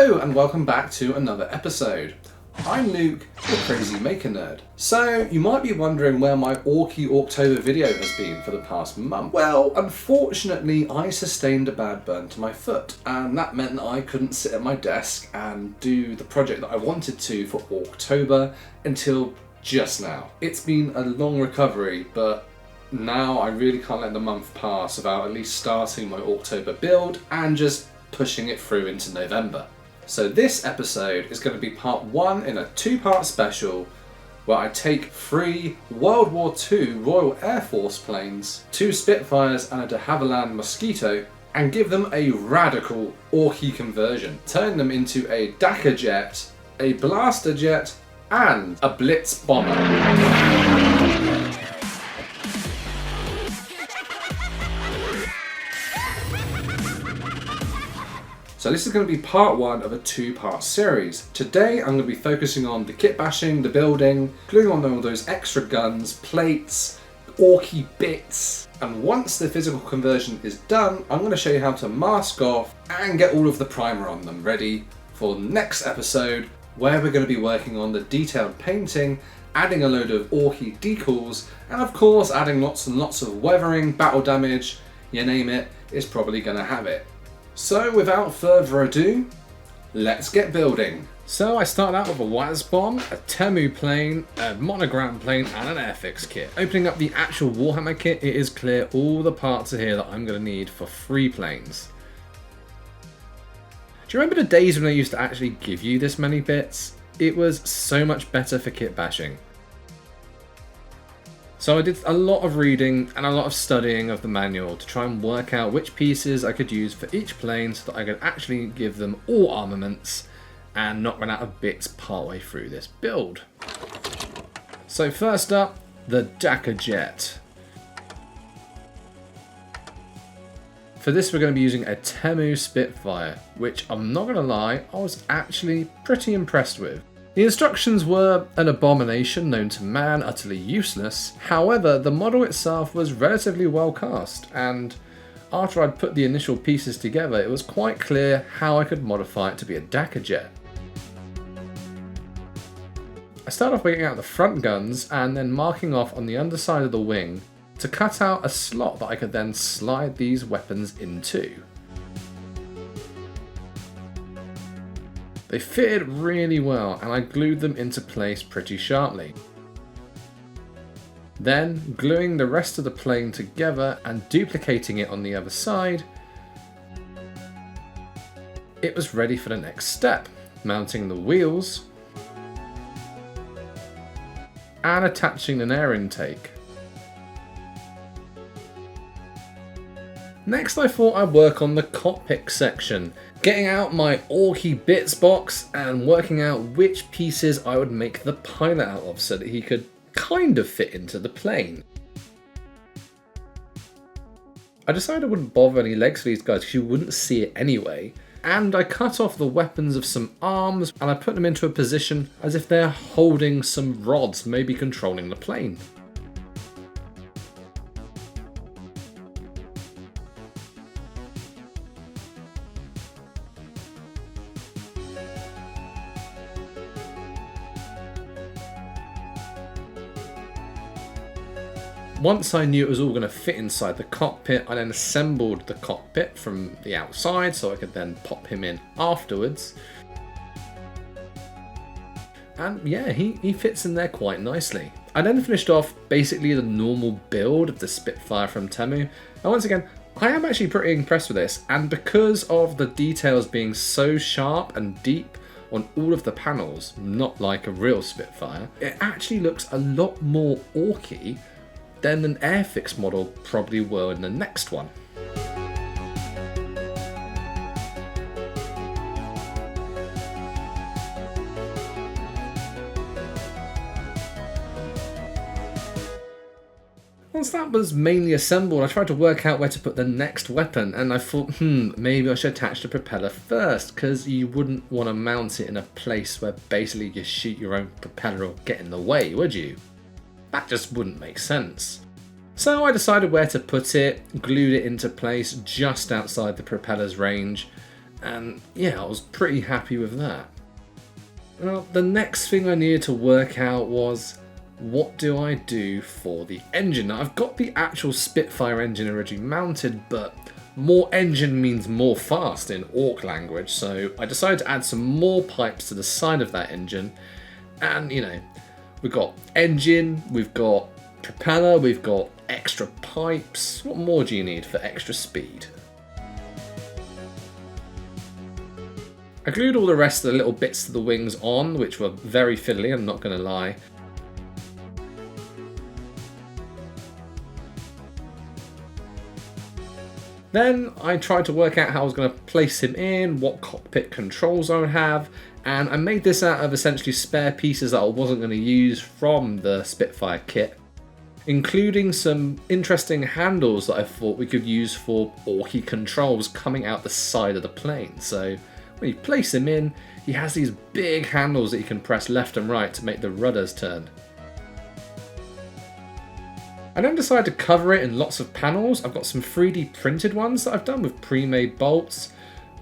Hello and welcome back to another episode. I'm Luke, the Crazy Maker Nerd. So, you might be wondering where my Orktober video has been for the past month. Well, unfortunately, I sustained a bad burn to my foot, and that meant that I couldn't sit at my desk and do the project that I wanted to for Orktober until just now. It's been a long recovery, but now I really can't let the month pass without at least starting my Orktober build and just pushing it through into November. So this episode is going to be part one in a two-part special where I take 3 World War II Royal Air Force planes, 2 Spitfires and a Havilland Mosquito, and give them a radical Orky conversion, turning them into a DakkaJet, a BlastaJet, and a Blitza-Bommer. So this is going to be part one of a two-part series. Today I'm going to be focusing on the kit bashing, the building, gluing on all those extra guns, plates, orky bits. And once the physical conversion is done, I'm going to show you how to mask off and get all of the primer on them ready for the next episode, where we're going to be working on the detailed painting, adding a load of orky decals, and of course adding lots and lots of weathering, battle damage, you name it, it's probably going to have it. So without further ado, let's get building. So I started out with a Blitza-Bommer, a Temu plane, a Monogram plane and an Airfix kit. Opening up the actual Warhammer kit, it is clear all the parts are here that I'm going to need for 3 planes. Do you remember the days when they used to actually give you this many bits? It was so much better for kit bashing. So I did a lot of reading and a lot of studying of the manual to try and work out which pieces I could use for each plane so that I could actually give them all armaments and not run out of bits partway through this build. So first up, the DakkaJet. For this we're going to be using a Temu Spitfire, which I'm not going to lie, I was actually pretty impressed with. The instructions were an abomination known to man, utterly useless. However, the model itself was relatively well cast, and after I'd put the initial pieces together, it was quite clear how I could modify it to be a DakkaJet. I started off breaking out the front guns and then marking off on the underside of the wing to cut out a slot that I could then slide these weapons into. They fitted really well and I glued them into place pretty sharply. Then gluing the rest of the plane together and duplicating it on the other side, it was ready for the next step, mounting the wheels and attaching an air intake. Next I thought I'd work on the cockpit section, getting out my Orky bits box and working out which pieces I would make the pilot out of so that he could kind of fit into the plane. I decided I wouldn't bother any legs for these guys because you wouldn't see it anyway, and I cut off the weapons of some arms and I put them into a position as if they're holding some rods, maybe controlling the plane. Once I knew it was all going to fit inside the cockpit, I then assembled the cockpit from the outside so I could then pop him in afterwards. And yeah, he fits in there quite nicely. I then finished off basically the normal build of the Spitfire from Temu. And once again, I am actually pretty impressed with this, and because of the details being so sharp and deep on all of the panels, not like a real Spitfire, it actually looks a lot more orky than an Airfix model probably will in the next one. Once that was mainly assembled, I tried to work out where to put the next weapon, and I thought, maybe I should attach the propeller first, because you wouldn't want to mount it in a place where basically you shoot your own propeller or get in the way, would you? That just wouldn't make sense. So I decided where to put it, glued it into place just outside the propeller's range, And yeah, I was pretty happy with that. Well, the next thing I needed to work out was, what do I do for the engine? Now, I've got the actual Spitfire engine originally mounted, but more engine means more fast in Ork language, so I decided to add some more pipes to the side of that engine. And you know, we've got engine, we've got propeller, we've got extra pipes. What more do you need for extra speed? I glued all the rest of the little bits to the wings on, which were very fiddly, I'm not going to lie. Then I tried to work out how I was going to place him in, what cockpit controls I would have, and I made this out of essentially spare pieces that I wasn't going to use from the Spitfire kit, including some interesting handles that I thought we could use for Orky controls coming out the side of the plane. So when you place him in, he has these big handles that you can press left and right to make the rudders turn. I then decided to cover it in lots of panels. I've got some 3D printed ones that I've done with pre-made bolts,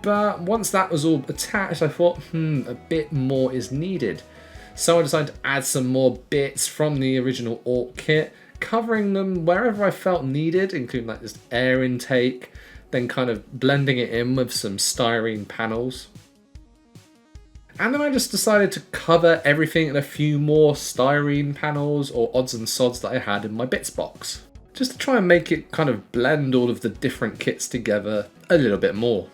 but once that was all attached, I thought, a bit more is needed. So I decided to add some more bits from the original Ork kit, covering them wherever I felt needed, including like this air intake, then kind of blending it in with some styrene panels. And then I just decided to cover everything in a few more styrene panels or odds and sods that I had in my bits box, just to try and make it kind of blend all of the different kits together a little bit more.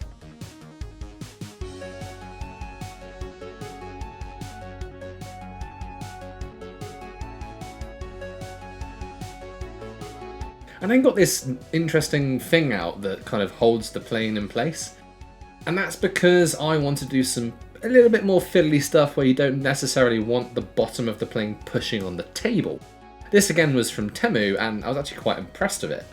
And then got this interesting thing out that kind of holds the plane in place. And that's because I want to do a little bit more fiddly stuff where you don't necessarily want the bottom of the plane pushing on the table. This again was from Temu, and I was actually quite impressed with it.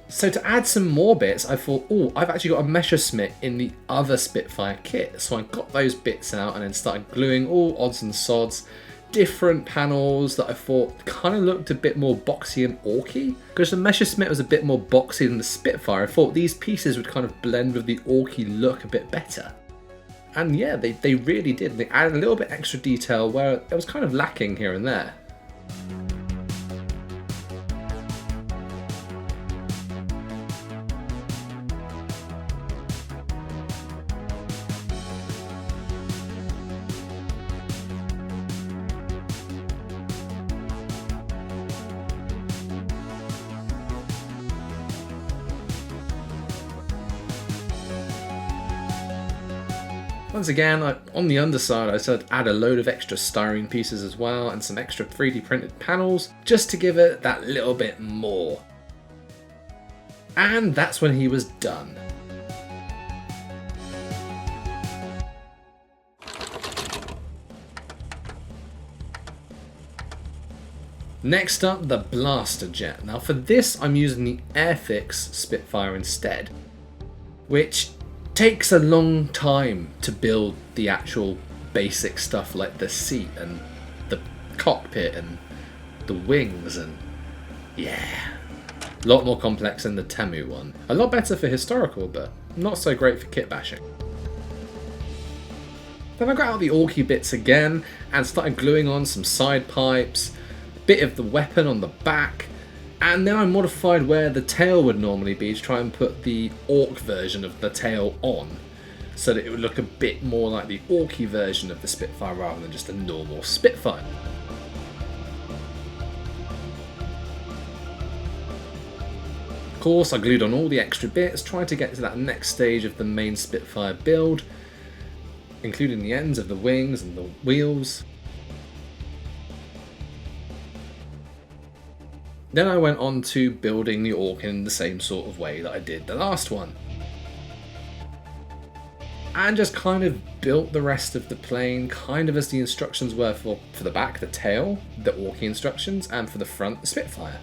So to add some more bits, I thought, I've actually got a Messerschmitt in the other Spitfire kit. So I got those bits out and then started gluing all odds and sods, different panels that I thought kind of looked a bit more boxy and orky. Because the Messerschmitt was a bit more boxy than the Spitfire, I thought these pieces would kind of blend with the orky look a bit better. And yeah, they really did. They added a little bit extra detail where it was kind of lacking here and there. Once again, on the underside, I said add a load of extra styrene pieces as well and some extra 3D printed panels just to give it that little bit more. And that's when he was done. Next up, the BlastaJet. Now for this, I'm using the Airfix Spitfire instead, which takes a long time to build the actual basic stuff like the seat and the cockpit and the wings, and yeah, a lot more complex than the Temu one. A lot better for historical, but not so great for kit bashing. Then I got out the Orky bits again and started gluing on some side pipes, a bit of the weapon on the back, and then I modified where the tail would normally be to try and put the Ork version of the tail on, so that it would look a bit more like the Orky version of the Spitfire rather than just a normal Spitfire. Of course, I glued on all the extra bits, trying to get to that next stage of the main Spitfire build, including the ends of the wings and the wheels. Then I went on to building the Ork in the same sort of way that I did the last one. And just kind of built the rest of the plane kind of as the instructions were for the back, the tail, the Orky instructions, and for the front, the Spitfire.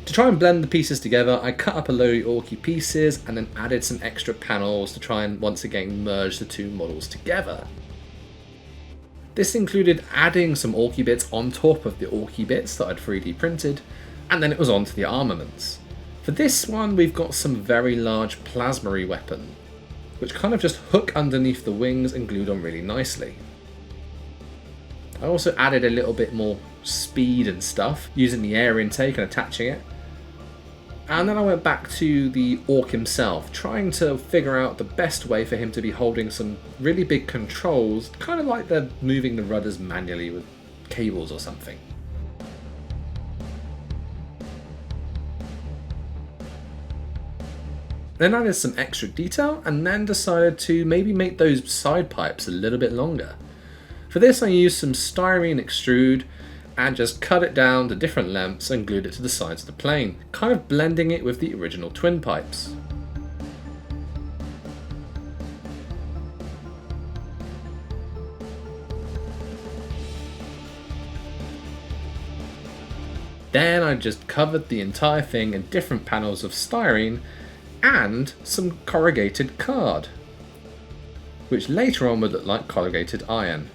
To try and blend the pieces together, I cut up a load of Orky pieces and then added some extra panels to try and once again merge the two models together. This included adding some Orky bits on top of the Orky bits that I'd 3D printed, and then it was on to the armaments. For this one we've got some very large plasmary weapon, which kind of just hook underneath the wings and glued on really nicely. I also added a little bit more speed and stuff, using the air intake and attaching it. And then I went back to the Ork himself, trying to figure out the best way for him to be holding some really big controls, kind of like they're moving the rudders manually with cables or something. Then I added some extra detail and then decided to maybe make those side pipes a little bit longer. For this I used some styrene extrude and just cut it down to different lengths and glued it to the sides of the plane, kind of blending it with the original twin pipes. Then I just covered the entire thing in different panels of styrene and some corrugated card, which later on would look like corrugated iron.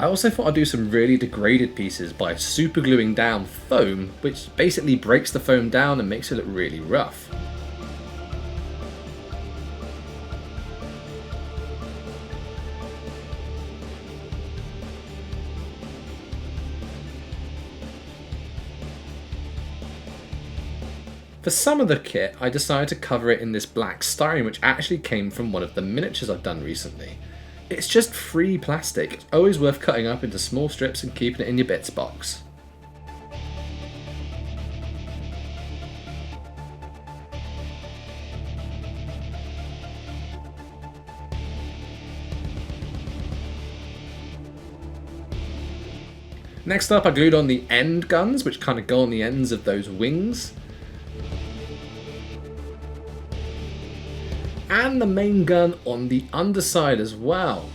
I also thought I'd do some really degraded pieces by super gluing down foam, which basically breaks the foam down and makes it look really rough. For some of the kit, I decided to cover it in this black styrene, which actually came from one of the miniatures I've done recently. It's just free plastic. It's always worth cutting up into small strips and keeping it in your bits box. Next up I glued on the end guns, which kind of go on the ends of those wings. And the main gun on the underside as well.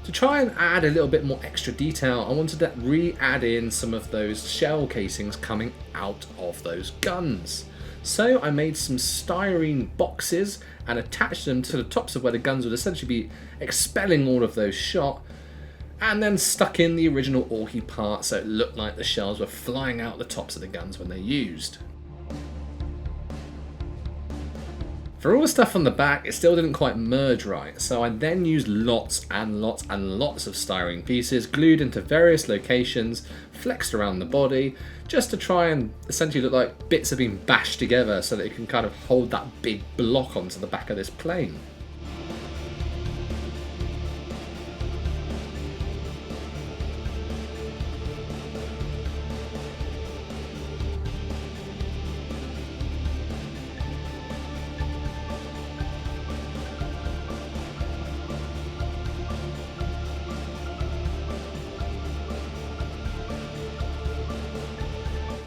To try and add a little bit more extra detail, I wanted to re-add in some of those shell casings coming out of those guns. So I made some styrene boxes and attached them to the tops of where the guns would essentially be expelling all of those shot, and then stuck in the original Orky part so it looked like the shells were flying out the tops of the guns when they're used. For all the stuff on the back, it still didn't quite merge right, so I then used lots and lots and lots of styrene pieces glued into various locations, flexed around the body, just to try and essentially look like bits have been bashed together so that it can kind of hold that big block onto the back of this plane.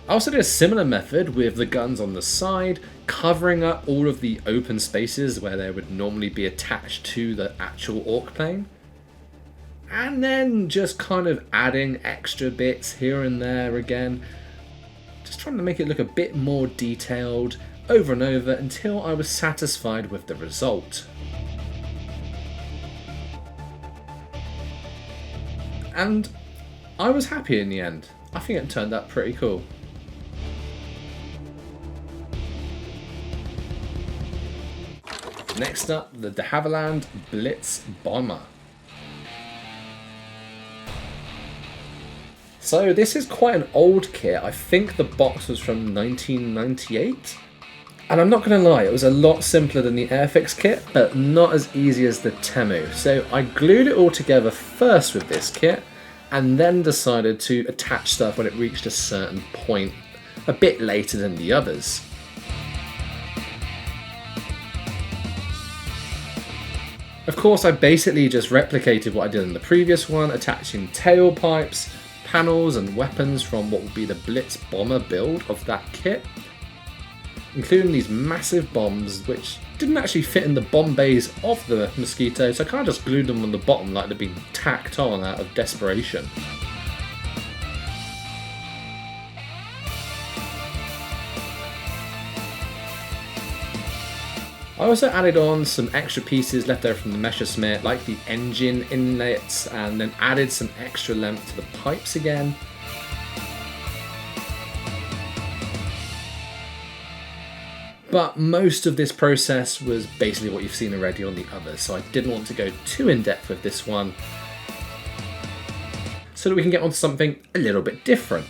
I also did a similar method with the guns on the side, covering up all of the open spaces where they would normally be attached to the actual Ork plane. And then just kind of adding extra bits here and there again. Just trying to make it look a bit more detailed over and over until I was satisfied with the result. And I was happy in the end. I think it turned out pretty cool. Next up, the Havilland Blitza-Bommer. So this is quite an old kit. I think the box was from 1998. And I'm not going to lie, it was a lot simpler than the Airfix kit, but not as easy as the Temu. So I glued it all together first with this kit, and then decided to attach stuff when it reached a certain point, a bit later than the others. Of course, I basically just replicated what I did in the previous one, attaching tailpipes, panels and weapons from what would be the Blitza-Bommer build of that kit. including these massive bombs which didn't actually fit in the bomb bays of the Mosquito, so I kind of just glued them on the bottom like they'd been tacked on out of desperation. I also added on some extra pieces left over from the Messerschmitt, like the engine inlets, and then added some extra length to the pipes again. But most of this process was basically what you've seen already on the others, so I didn't want to go too in depth with this one, so that we can get onto something a little bit different.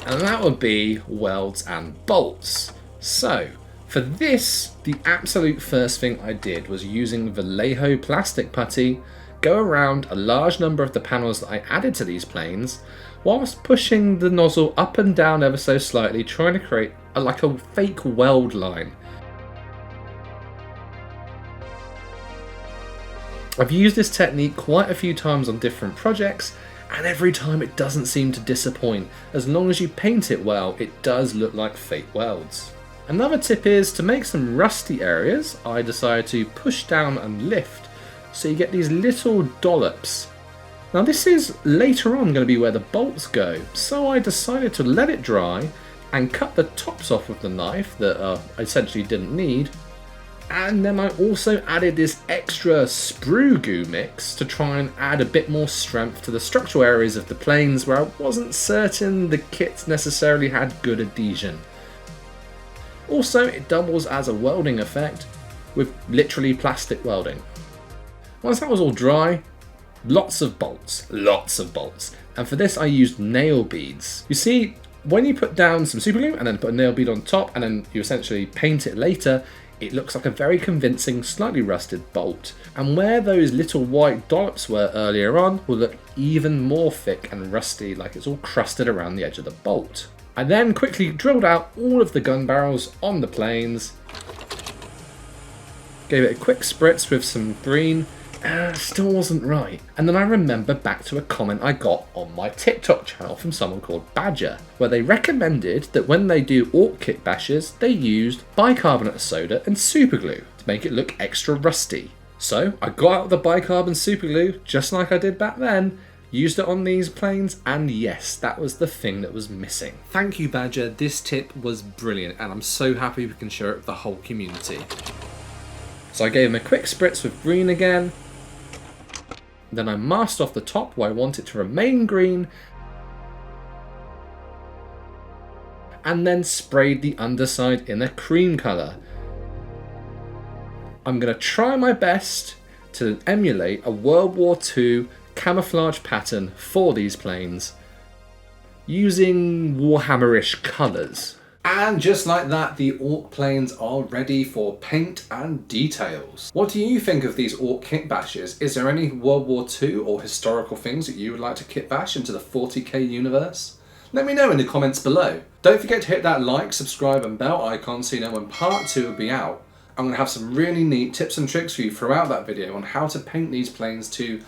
And that would be welds and bolts. So, for this, the absolute first thing I did was using Vallejo plastic putty, go around a large number of the panels that I added to these planes, whilst pushing the nozzle up and down ever so slightly, trying to create like a fake weld line. I've used this technique quite a few times on different projects, and every time it doesn't seem to disappoint. As long as you paint it well, it does look like fake welds. Another tip is, to make some rusty areas, I decided to push down and lift, so you get these little dollops. Now this is later on going to be where the bolts go, so I decided to let it dry and cut the tops off with the knife that I essentially didn't need. And then I also added this extra sprue goo mix to try and add a bit more strength to the structural areas of the planes where I wasn't certain the kits necessarily had good adhesion. Also, it doubles as a welding effect with literally plastic welding. Once that was all dry, lots of bolts. And for this I used nail beads. You see, when you put down some super glue and then put a nail bead on top and then you essentially paint it later, it looks like a very convincing, slightly rusted bolt. And where those little white dollops were earlier on will look even more thick and rusty, like it's all crusted around the edge of the bolt. I then quickly drilled out all of the gun barrels on the planes, gave it a quick spritz with some green, still wasn't right. And then I remembered back to a comment I got on my TikTok channel from someone called Badger, where they recommended that when they do Ork kit bashes, they used bicarbonate of soda and super glue to make it look extra rusty. So I got out the bicarb super glue, just like I did back then, used it on these planes, and yes, that was the thing that was missing. Thank you, Badger. This tip was brilliant, and I'm so happy we can share it with the whole community. So I gave him a quick spritz with green again. Then I masked off the top where I want it to remain green, and then sprayed the underside in a cream colour. I'm going to try my best to emulate a World War II camouflage pattern for these planes using Warhammer-ish colours. And just like that, the Ork planes are ready for paint and details. What do you think of these Ork kit bashes? Is there any World War II or historical things that you would like to kit bash into the 40k universe? Let me know in the comments below. Don't forget to hit that like, subscribe and bell icon so you know when part 2 will be out. I'm going to have some really neat tips and tricks for you throughout that video on how to paint these planes to,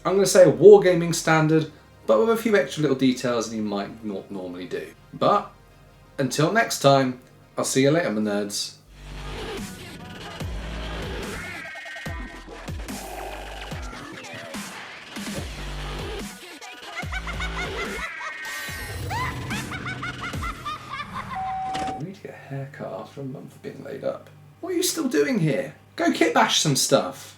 I'm going to say, a wargaming standard, but with a few extra little details that you might not normally do. But until next time, I'll see you later, my nerds. I need to get a haircut after a month of being laid up. What are you still doing here? Go kit bash some stuff.